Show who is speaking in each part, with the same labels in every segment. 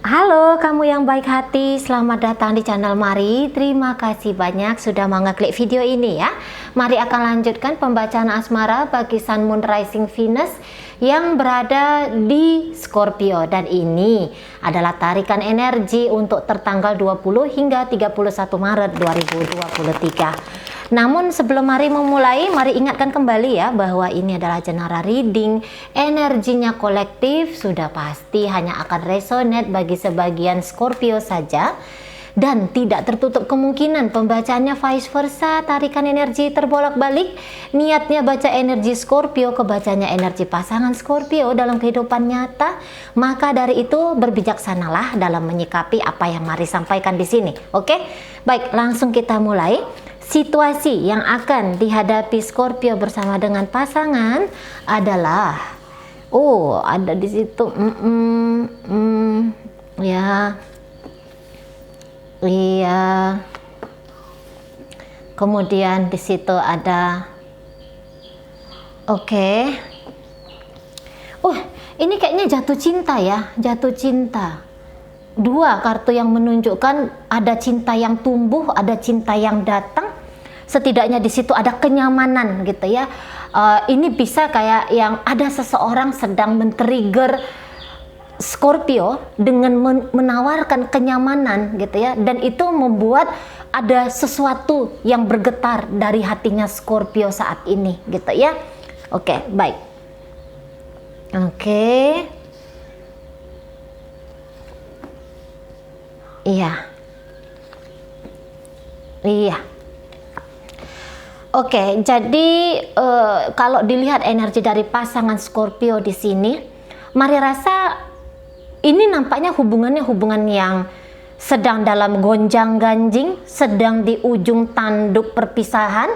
Speaker 1: Halo kamu yang baik hati, selamat datang di channel Mari. Terima kasih banyak sudah mau ngeklik video ini ya. Mari akan lanjutkan pembacaan asmara bagi Sun Moon Rising Venus yang berada di Scorpio. Dan ini adalah tarikan energi untuk tertanggal 20 hingga 31 Maret 2023. Namun sebelum Mari memulai, Mari ingatkan kembali ya bahwa ini adalah general reading. Energinya kolektif sudah pasti hanya akan resonate bagi sebagian Scorpio saja, dan tidak tertutup kemungkinan pembacaannya vice versa, tarikan energi terbolak-balik. Niatnya baca energi Scorpio, kebacanya energi pasangan Scorpio dalam kehidupan nyata. Maka dari itu berbijaksanalah dalam menyikapi apa yang Mari sampaikan di sini. Oke? Baik, langsung kita mulai. Situasi yang akan dihadapi Scorpio bersama dengan pasangan adalah ada di situ ya iya, kemudian di situ ada ini kayaknya jatuh cinta ya, jatuh cinta. Dua kartu yang menunjukkan ada cinta yang tumbuh, ada cinta yang datang. Setidaknya di situ ada kenyamanan gitu ya. Ini bisa kayak yang ada seseorang sedang men-trigger Scorpio dengan menawarkan kenyamanan gitu ya, dan itu membuat ada sesuatu yang bergetar dari hatinya Scorpio saat ini gitu ya. Oke, baik. Iya. Jadi kalau dilihat energi dari pasangan Scorpio di sini, Mari rasa ini nampaknya hubungan yang sedang dalam gonjang-ganjing, sedang di ujung tanduk perpisahan.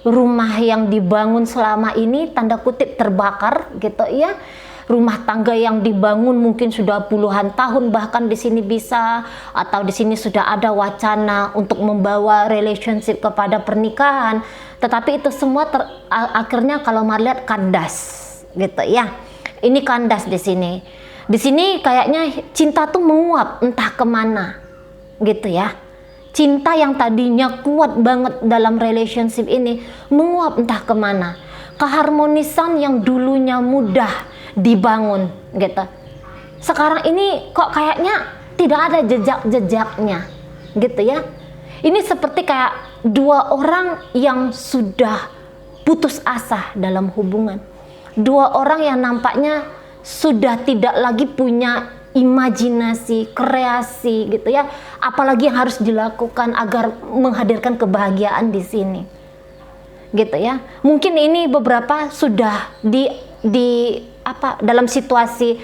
Speaker 1: Rumah yang dibangun selama ini tanda kutip terbakar gitu ya. Rumah tangga yang dibangun mungkin sudah puluhan tahun, bahkan di sini bisa, atau di sini sudah ada wacana untuk membawa relationship kepada pernikahan, tetapi itu semua akhirnya kalau Mari lihat kandas gitu ya. Ini kandas di sini. Di sini kayaknya cinta tuh menguap entah kemana gitu ya. Cinta yang tadinya kuat banget dalam relationship ini menguap entah kemana. Keharmonisan yang dulunya mudah dibangun gitu, sekarang ini kok kayaknya tidak ada jejak-jejaknya gitu ya. Ini seperti kayak dua orang yang sudah putus asa dalam hubungan, dua orang yang nampaknya sudah tidak lagi punya imajinasi, kreasi gitu ya, apalagi yang harus dilakukan agar menghadirkan kebahagiaan di sini gitu ya. Mungkin ini beberapa sudah dalam situasi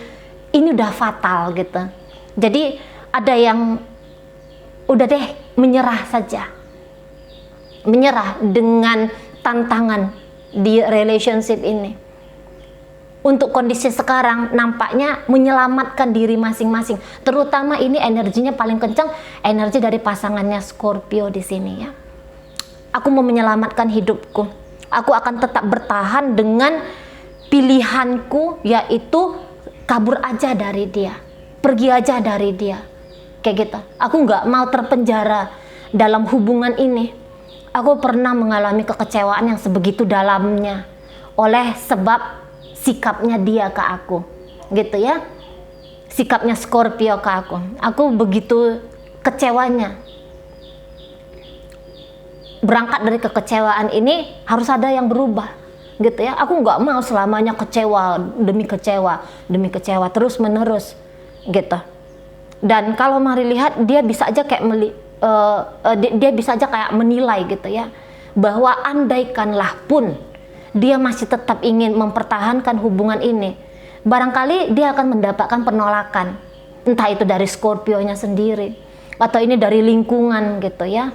Speaker 1: ini udah fatal gitu. Jadi ada yang udah deh menyerah saja, menyerah dengan tantangan di relationship ini. Untuk kondisi sekarang nampaknya menyelamatkan diri masing-masing. Terutama ini energinya paling kencang, energi dari pasangannya Scorpio di sini ya. Aku mau menyelamatkan hidupku. Aku akan tetap bertahan dengan pilihanku, yaitu kabur aja dari dia, pergi aja dari dia, kayak gitu. Aku nggak mau terpenjara dalam hubungan ini. Aku pernah mengalami kekecewaan yang sebegitu dalamnya oleh sebab sikapnya dia ke aku gitu ya, sikapnya Scorpio ke aku. Aku begitu kecewanya. Berangkat dari kekecewaan ini harus ada yang berubah gitu ya. Aku nggak mau selamanya kecewa demi kecewa terus menerus gitu. Dan kalau Mari lihat, dia bisa aja kayak menilai gitu ya, bahwa andaikanlah pun dia masih tetap ingin mempertahankan hubungan ini, barangkali dia akan mendapatkan penolakan, entah itu dari Scorpio-nya sendiri atau ini dari lingkungan gitu ya,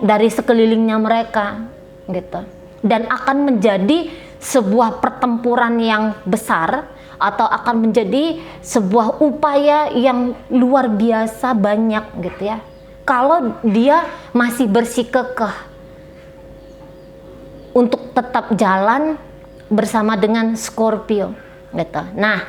Speaker 1: dari sekelilingnya mereka gitu. Dan akan menjadi sebuah pertempuran yang besar, atau akan menjadi sebuah upaya yang luar biasa banyak gitu ya, kalau dia masih bersikekeh untuk tetap jalan bersama dengan Scorpio gitu. Nah,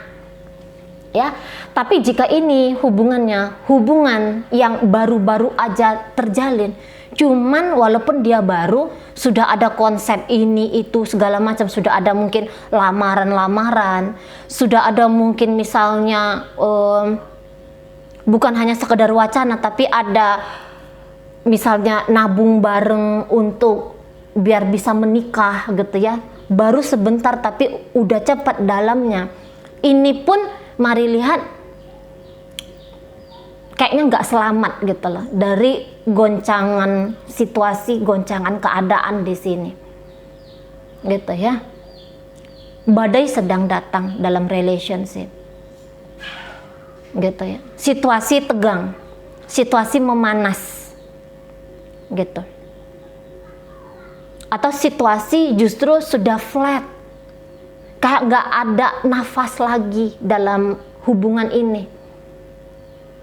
Speaker 1: ya. Tapi jika ini hubungan yang baru-baru aja terjalin, cuman walaupun dia baru, sudah ada konsep ini itu segala macam, sudah ada mungkin lamaran-lamaran, sudah ada mungkin misalnya bukan hanya sekedar wacana, tapi ada misalnya nabung bareng untuk biar bisa menikah gitu ya, baru sebentar tapi udah cepat dalamnya. Ini pun mari lihat kayaknya nggak selamat gitu loh dari goncangan situasi, goncangan keadaan di sini gitu ya. Badai sedang datang dalam relationship gitu ya, situasi tegang, situasi memanas gitu, atau situasi justru sudah flat, kayak nggak ada nafas lagi dalam hubungan ini,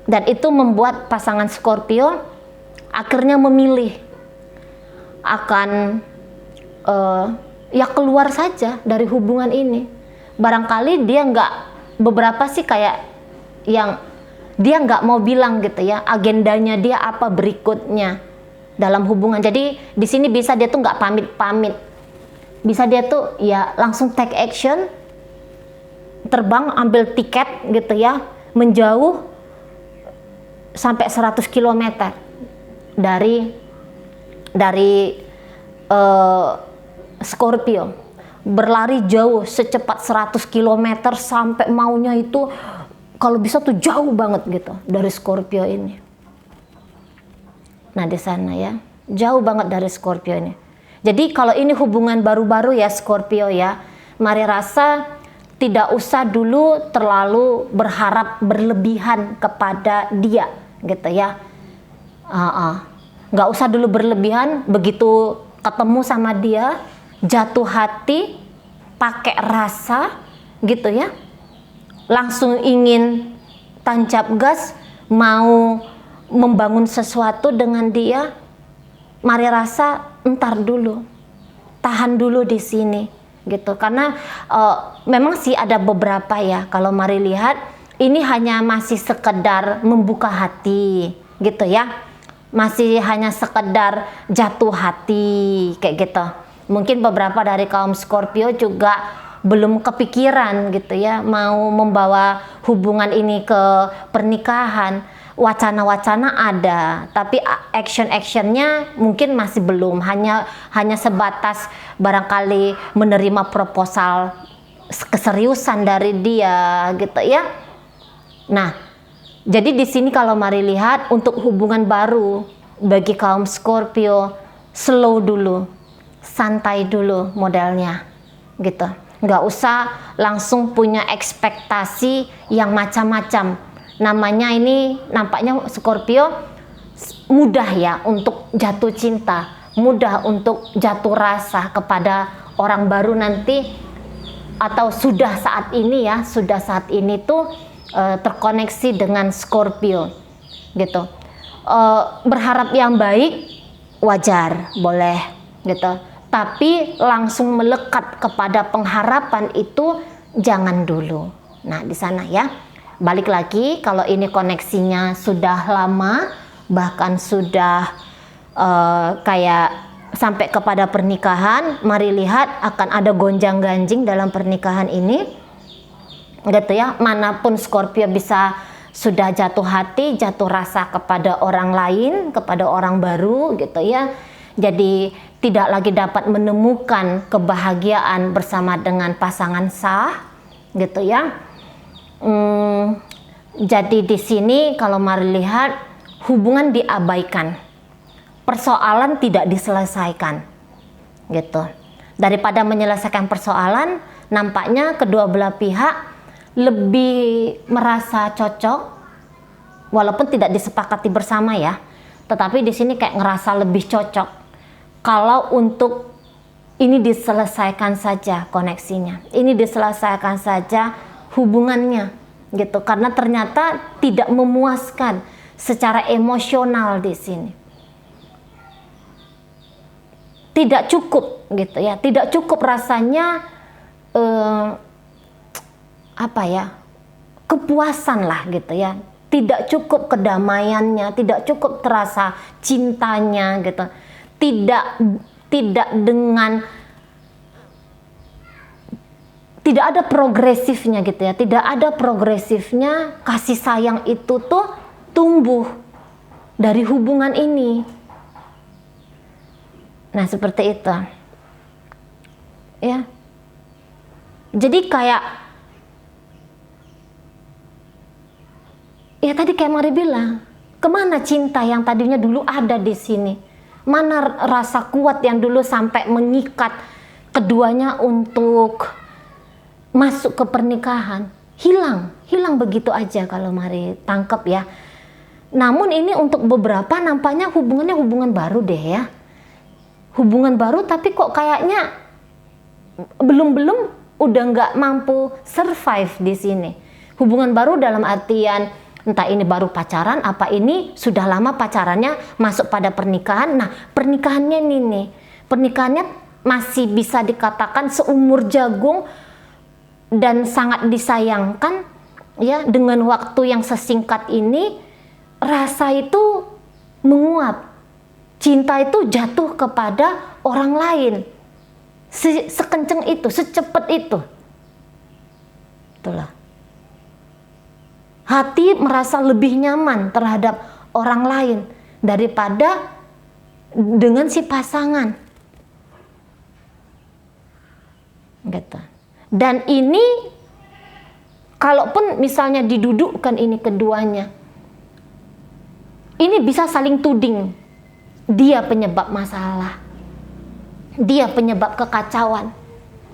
Speaker 1: dan itu membuat pasangan Scorpio akhirnya memilih akan ya keluar saja dari hubungan ini. Barangkali dia nggak, beberapa sih kayak yang dia nggak mau bilang gitu ya, agendanya dia apa berikutnya dalam hubungan. Jadi di sini bisa dia tuh nggak pamit-pamit, bisa dia tuh ya langsung take action, terbang ambil tiket gitu ya, menjauh sampai 100 km dari Scorpio, berlari jauh secepat 100 km sampai maunya itu kalau bisa tuh jauh banget gitu dari Scorpio ini. Nah di sana ya, jauh banget dari Scorpio ini. Jadi kalau ini hubungan baru-baru ya Scorpio ya, mari rasa tidak usah dulu terlalu berharap berlebihan kepada dia gitu ya. Nggak usah dulu berlebihan, begitu ketemu sama dia jatuh hati, pakai rasa gitu ya, langsung ingin tancap gas, mau membangun sesuatu dengan dia. Mari rasa entar dulu, tahan dulu di sini gitu, karena memang sih ada beberapa ya, kalau mari lihat ini hanya masih sekedar membuka hati gitu ya, masih hanya sekedar jatuh hati kayak gitu. Mungkin beberapa dari kaum Scorpio juga belum kepikiran gitu ya, mau membawa hubungan ini ke pernikahan. Wacana-wacana ada, tapi action-actionnya mungkin masih belum, hanya sebatas barangkali menerima proposal keseriusan dari dia gitu ya. Nah, jadi di sini kalau mari lihat untuk hubungan baru bagi kaum Scorpio, slow dulu, santai dulu modelnya gitu. Nggak usah langsung punya ekspektasi yang macam-macam. Namanya ini nampaknya Scorpio mudah ya untuk jatuh cinta, mudah untuk jatuh rasa kepada orang baru nanti, atau sudah saat ini ya, sudah saat ini tuh terkoneksi dengan Scorpio gitu. Berharap yang baik wajar, boleh gitu, tapi langsung melekat kepada pengharapan itu jangan dulu. Nah di sana ya, balik lagi kalau ini koneksinya sudah lama, bahkan sudah kayak sampai kepada pernikahan, mari lihat akan ada gonjang-ganjing dalam pernikahan ini gitu ya. Manapun Scorpio bisa sudah jatuh hati, jatuh rasa kepada orang lain, kepada orang baru gitu ya. Jadi tidak lagi dapat menemukan kebahagiaan bersama dengan pasangan sah gitu ya. Jadi di sini kalau mari lihat hubungan diabaikan, persoalan tidak diselesaikan gitu. Daripada menyelesaikan persoalan, nampaknya kedua belah pihak lebih merasa cocok, walaupun tidak disepakati bersama ya, tetapi di sini kayak ngerasa lebih cocok kalau untuk ini diselesaikan saja koneksinya, ini diselesaikan saja hubungannya gitu, karena ternyata tidak memuaskan secara emosional di sini, tidak cukup gitu ya, tidak cukup rasanya apa ya, kepuasan lah gitu ya. Tidak cukup kedamaiannya, tidak cukup terasa cintanya gitu. Tidak dengan tidak ada progresifnya gitu ya. Tidak ada progresifnya kasih sayang itu tuh tumbuh dari hubungan ini. Nah, seperti itu. Ya. Jadi kayak ya tadi kayak Mari bilang, kemana cinta yang tadinya dulu ada di sini? Mana rasa kuat yang dulu sampai mengikat keduanya untuk masuk ke pernikahan? Hilang begitu aja kalau Mari tangkap ya. Namun ini untuk beberapa nampaknya hubungannya hubungan baru deh ya. Hubungan baru tapi kok kayaknya belum udah nggak mampu survive di sini. Hubungan baru dalam artian entah ini baru pacaran, apa ini sudah lama pacarannya masuk pada pernikahan. Nah, pernikahannya ini nih, pernikahannya masih bisa dikatakan seumur jagung dan sangat disayangkan ya. Dengan waktu yang sesingkat ini, rasa itu menguap, cinta itu jatuh kepada orang lain, sekenceng itu, secepat itu. Itulah. Hati merasa lebih nyaman terhadap orang lain daripada dengan si pasangan. Gitu. Dan ini kalaupun misalnya didudukkan ini keduanya, ini bisa saling tuding. Dia penyebab masalah. Dia penyebab kekacauan.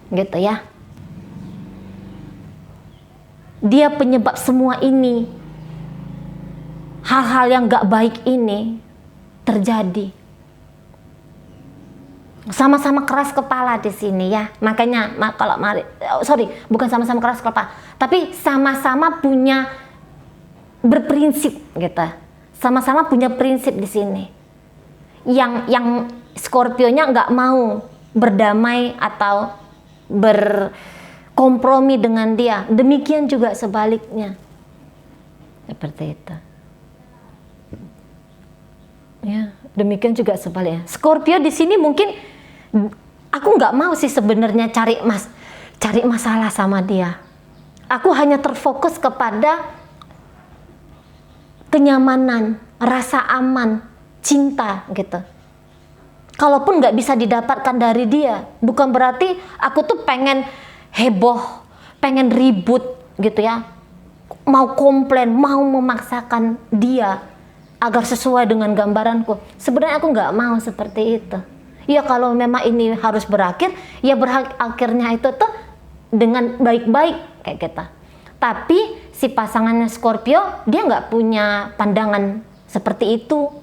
Speaker 1: Gitu ya. Dia penyebab semua ini. Hal-hal yang gak baik ini terjadi. Sama-sama keras kepala di sini ya. Makanya kalau bukan sama-sama keras kepala, tapi sama-sama punya berprinsip gitu. Sama-sama punya prinsip di sini. Yang Scorpio-nya nggak mau berdamai atau berkompromi dengan dia. Demikian juga sebaliknya. Seperti itu. Ya, demikian juga sebaliknya. Scorpio di sini mungkin aku nggak mau sih sebenarnya cari masalah sama dia. Aku hanya terfokus kepada kenyamanan, rasa aman, cinta gitu. Kalaupun nggak bisa didapatkan dari dia, bukan berarti aku tuh pengen heboh, pengen ribut gitu ya, mau komplain, mau memaksakan dia agar sesuai dengan gambaranku. Sebenarnya aku nggak mau seperti itu. Ya kalau memang ini harus berakhir, ya akhirnya itu tuh dengan baik-baik kayak kita. Tapi si pasangannya Scorpio, dia nggak punya pandangan seperti itu.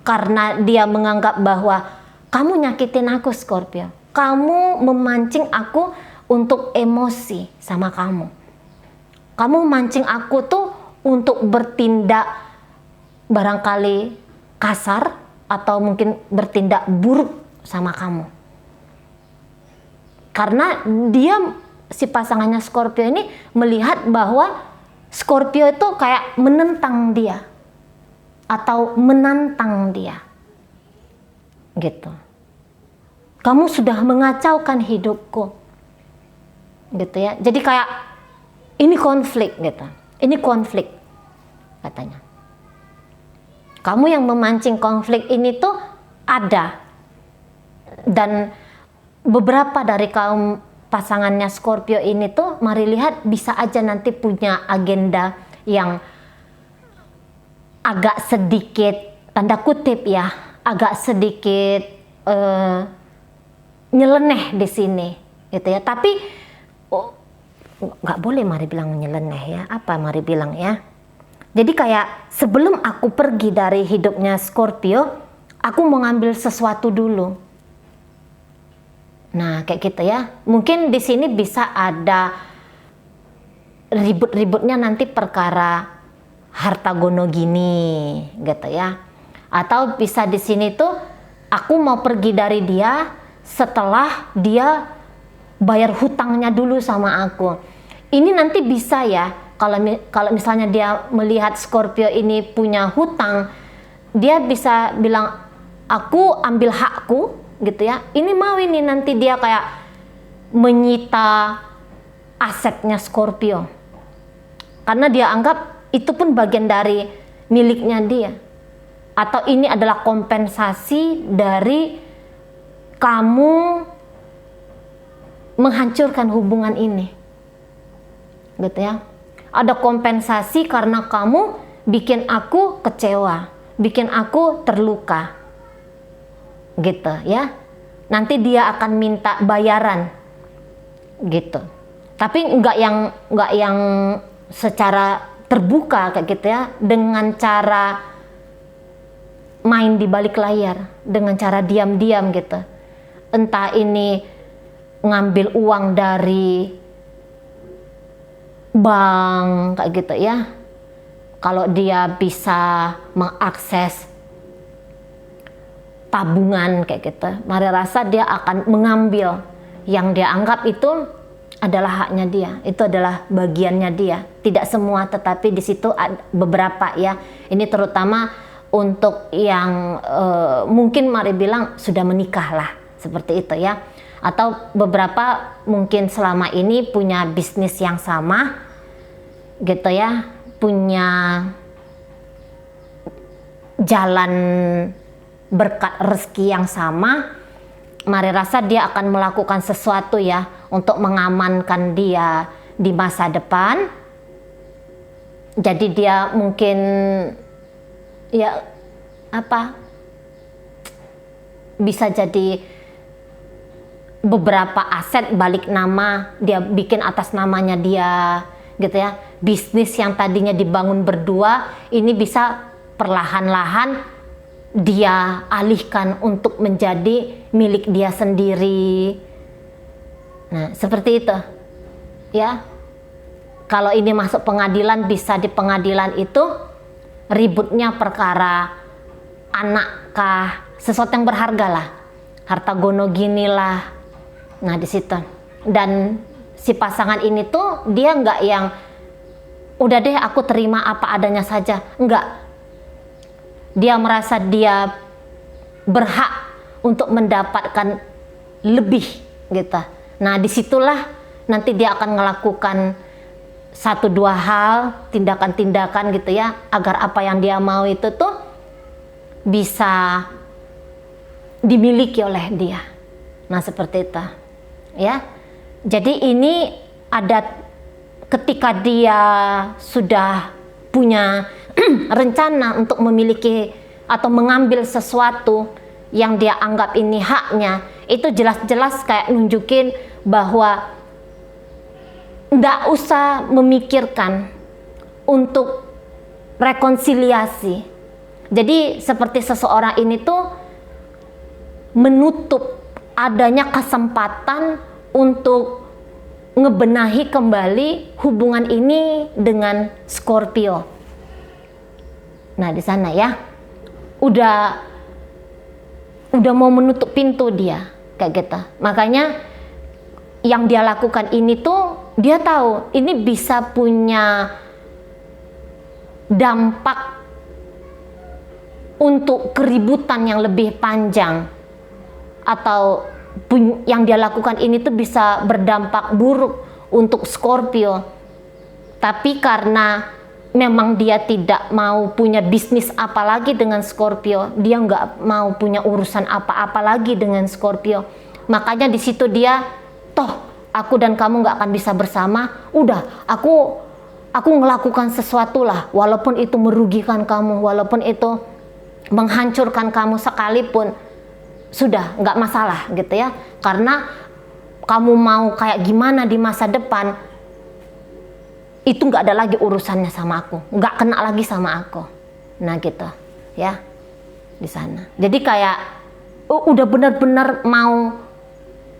Speaker 1: Karena dia menganggap bahwa kamu nyakitin aku Scorpio. Kamu memancing aku untuk emosi sama kamu. Kamu memancing aku tuh untuk bertindak barangkali kasar atau mungkin bertindak buruk sama kamu. Karena dia, si pasangannya Scorpio ini melihat bahwa Scorpio itu kayak menentang dia atau menantang dia gitu. Kamu sudah mengacaukan hidupku gitu ya. Jadi kayak ini konflik gitu. Ini konflik katanya. Kamu yang memancing konflik ini tuh ada. Dan beberapa dari kaum pasangannya Scorpio ini tuh mari lihat bisa aja nanti punya agenda yang agak sedikit tanda kutip ya, agak sedikit nyeleneh di sini gitu ya. Tapi nggak boleh mari bilang nyeleneh ya. Apa mari bilang ya? Jadi kayak sebelum aku pergi dari hidupnya Scorpio, aku mau ngambil sesuatu dulu. Nah, kayak gitu ya. Mungkin di sini bisa ada ribut-ributnya nanti perkara harta gono gini, gitu ya. Atau bisa di sini tuh aku mau pergi dari dia setelah dia bayar hutangnya dulu sama aku. Ini nanti bisa ya kalau misalnya dia melihat Scorpio ini punya hutang, dia bisa bilang, aku ambil hakku gitu ya. Ini mau ini nanti dia kayak menyita asetnya Scorpio, karena dia anggap itu pun bagian dari miliknya dia, atau ini adalah kompensasi dari kamu menghancurkan hubungan ini gitu ya. Ada kompensasi karena kamu bikin aku kecewa, bikin aku terluka gitu ya. Nanti dia akan minta bayaran gitu, tapi nggak yang secara terbuka kayak gitu ya, dengan cara main di balik layar, dengan cara diam-diam gitu. Entah ini ngambil uang dari bank kayak gitu ya. Kalau dia bisa mengakses tabungan kayak gitu, Mari rasa dia akan mengambil yang dia anggap itu adalah haknya dia, itu adalah bagiannya dia. Tidak semua, tetapi di situ ada beberapa ya. Ini terutama untuk yang mungkin Mari bilang sudah menikah lah, seperti itu ya. Atau beberapa mungkin selama ini punya bisnis yang sama gitu ya, punya jalan berkat rezeki yang sama. Mari rasa dia akan melakukan sesuatu ya untuk mengamankan dia di masa depan. Jadi dia mungkin ya bisa jadi beberapa aset balik nama, dia bikin atas namanya dia gitu ya. Bisnis yang tadinya dibangun berdua ini bisa perlahan-lahan dia alihkan untuk menjadi milik dia sendiri. Nah, seperti itu ya. Kalau ini masuk pengadilan, bisa di pengadilan itu ributnya perkara anak kah, sesuatu yang berharga lah, harta gono gini lah. Nah, di situ. Dan si pasangan ini tuh dia nggak yang udah deh aku terima apa adanya saja, enggak. Dia merasa dia berhak untuk mendapatkan lebih gitu. Nah, disitulah nanti dia akan melakukan satu dua hal, tindakan-tindakan gitu ya, agar apa yang dia mau itu tuh bisa dimiliki oleh dia. Nah, seperti itu ya. Jadi ini ada ketika dia sudah punya rencana untuk memiliki atau mengambil sesuatu yang dia anggap ini haknya, itu jelas-jelas kayak nunjukin bahwa nggak usah memikirkan untuk rekonsiliasi. Jadi seperti seseorang ini tuh menutup adanya kesempatan untuk ngebenahi kembali hubungan ini dengan Scorpio. Nah, di sana ya, udah mau menutup pintu dia kayak gitu. Makanya yang dia lakukan ini tuh dia tahu ini bisa punya dampak untuk keributan yang lebih panjang, atau yang dia lakukan ini tuh bisa berdampak buruk untuk Scorpio. Tapi karena memang dia tidak mau punya bisnis apalagi dengan Scorpio, dia nggak mau punya urusan apa-apa lagi dengan Scorpio, makanya di situ dia, toh aku dan kamu nggak akan bisa bersama, udah aku ngelakukan sesuatu lah, walaupun itu merugikan kamu, walaupun itu menghancurkan kamu sekalipun, sudah nggak masalah gitu ya, karena kamu mau kayak gimana di masa depan itu nggak ada lagi urusannya sama aku, nggak kena lagi sama aku. Nah gitu ya, di sana. Jadi kayak udah benar-benar mau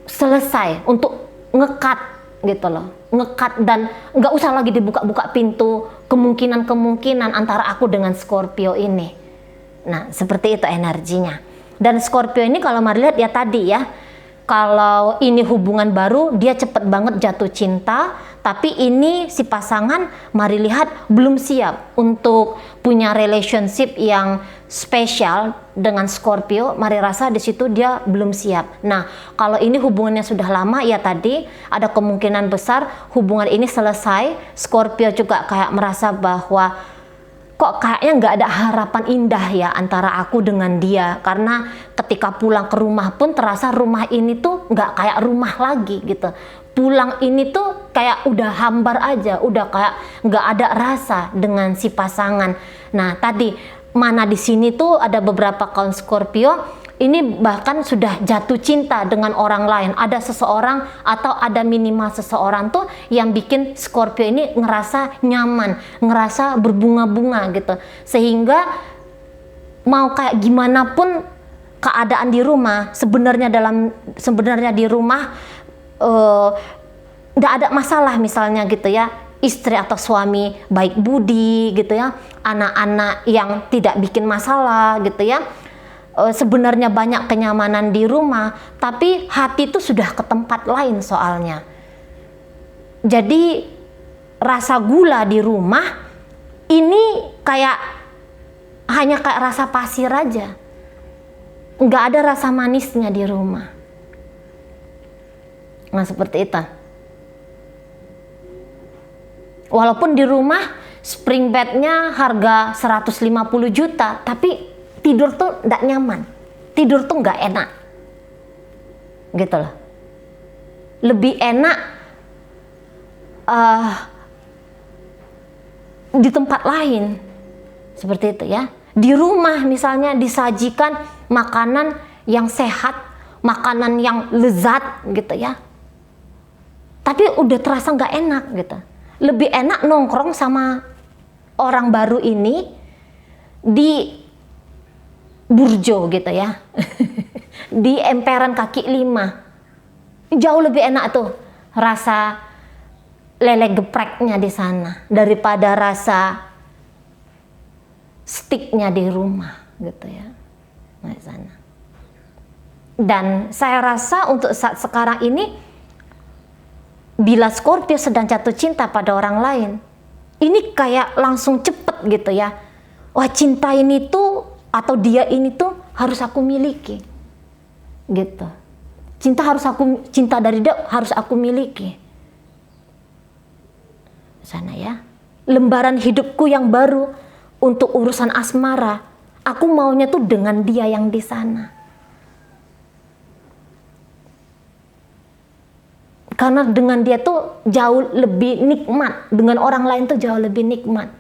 Speaker 1: selesai untuk ngekat gitu loh, ngekat, dan nggak usah lagi dibuka-buka pintu kemungkinan-kemungkinan antara aku dengan Scorpio ini. Nah, seperti itu energinya. Dan Scorpio ini kalau Mari lihat ya tadi ya, kalau ini hubungan baru dia cepet banget jatuh cinta, tapi ini si pasangan mari lihat belum siap untuk punya relationship yang spesial dengan Scorpio. Mari rasa di situ dia belum siap. Nah, kalau ini hubungannya sudah lama, ya tadi ada kemungkinan besar hubungan ini selesai. Scorpio juga kayak merasa bahwa kok kayaknya nggak ada harapan indah ya antara aku dengan dia, karena ketika pulang ke rumah pun terasa rumah ini tuh nggak kayak rumah lagi gitu. Pulang ini tuh kayak udah hambar aja, udah kayak nggak ada rasa dengan si pasangan. Nah tadi mana di sini tuh ada beberapa kaum Scorpio ini bahkan sudah jatuh cinta dengan orang lain. Ada seseorang atau ada minimal seseorang tuh yang bikin Scorpio ini ngerasa nyaman, ngerasa berbunga-bunga gitu. Sehingga mau kayak gimana pun keadaan di rumah, sebenarnya di rumah nggak ada masalah misalnya gitu ya, istri atau suami baik budi gitu ya, anak-anak yang tidak bikin masalah gitu ya, sebenarnya banyak kenyamanan di rumah, tapi hati itu sudah ke tempat lain soalnya. Jadi rasa gula di rumah ini kayak hanya kayak rasa pasir aja, nggak ada rasa manisnya di rumah. Nah seperti itu. Walaupun di rumah spring bednya harga 150 juta, tapi tidur tuh nggak nyaman, tidur tuh nggak enak, gitu loh. Lebih enak di tempat lain, seperti itu ya. Di rumah misalnya disajikan makanan yang sehat, makanan yang lezat gitu ya, tapi udah terasa nggak enak gitu. Lebih enak nongkrong sama orang baru ini di Burjo gitu ya, di emperan kaki 5, jauh lebih enak tuh rasa lele gepreknya di sana daripada rasa steaknya di rumah gitu ya, di sana. Dan saya rasa untuk saat sekarang ini, bila Scorpio sedang jatuh cinta pada orang lain, ini kayak langsung cepet gitu ya. Wah, cinta ini tuh atau dia ini tuh harus aku miliki, gitu. Cinta dari dia harus aku miliki. Sana ya. Lembaran hidupku yang baru untuk urusan asmara, aku maunya tuh dengan dia yang di sana. Karena dengan dia tuh jauh lebih nikmat, dengan orang lain tuh jauh lebih nikmat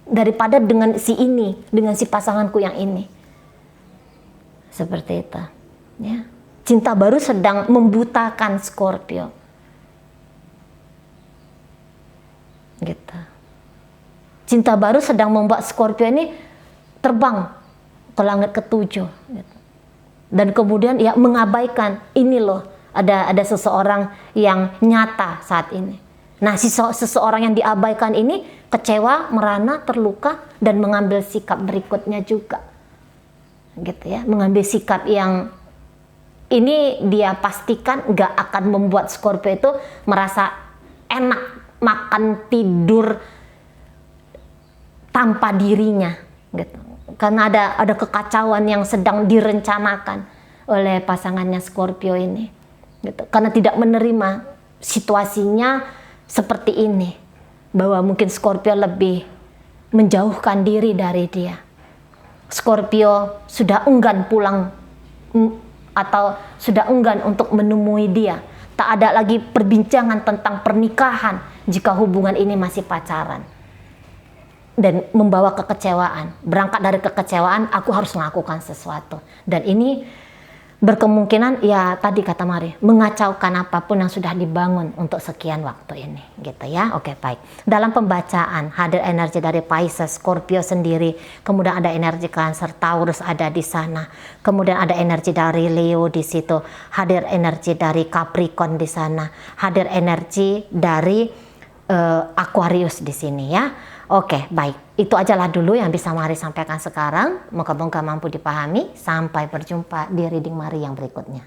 Speaker 1: daripada dengan si ini, dengan si pasanganku yang ini. Seperti itu ya. Cinta baru sedang membutakan Scorpio gitu. Cinta baru sedang membuat Scorpio ini terbang ke langit ketujuh gitu. Dan kemudian ya mengabaikan ini loh, ada seseorang yang nyata saat ini. Nah, seseorang yang diabaikan ini kecewa, merana, terluka, dan mengambil sikap berikutnya juga, gitu ya. Mengambil sikap yang ini dia pastikan gak akan membuat Scorpio itu merasa enak makan tidur tanpa dirinya, gitu. Karena ada kekacauan yang sedang direncanakan oleh pasangannya Scorpio ini. Gitu. Karena tidak menerima situasinya seperti ini, bahwa mungkin Scorpio lebih menjauhkan diri dari dia. Scorpio sudah enggan pulang atau sudah enggan untuk menemui dia. Tak ada lagi perbincangan tentang pernikahan jika hubungan ini masih pacaran. Dan membawa kekecewaan, berangkat dari kekecewaan, aku harus melakukan sesuatu. Dan ini berkemungkinan ya tadi kata Mari, mengacaukan apapun yang sudah dibangun untuk sekian waktu ini, gitu ya. Oke, baik. Dalam pembacaan hadir energi dari Pisces, Scorpio sendiri, kemudian ada energi Cancer, Taurus ada di sana, kemudian ada energi dari Leo di situ, hadir energi dari Capricorn di sana, hadir energi dari Aquarius di sini ya. Oke, baik. Itu ajalah dulu yang bisa Mari sampaikan sekarang. Moga-moga mampu dipahami. Sampai berjumpa di reading Mari yang berikutnya.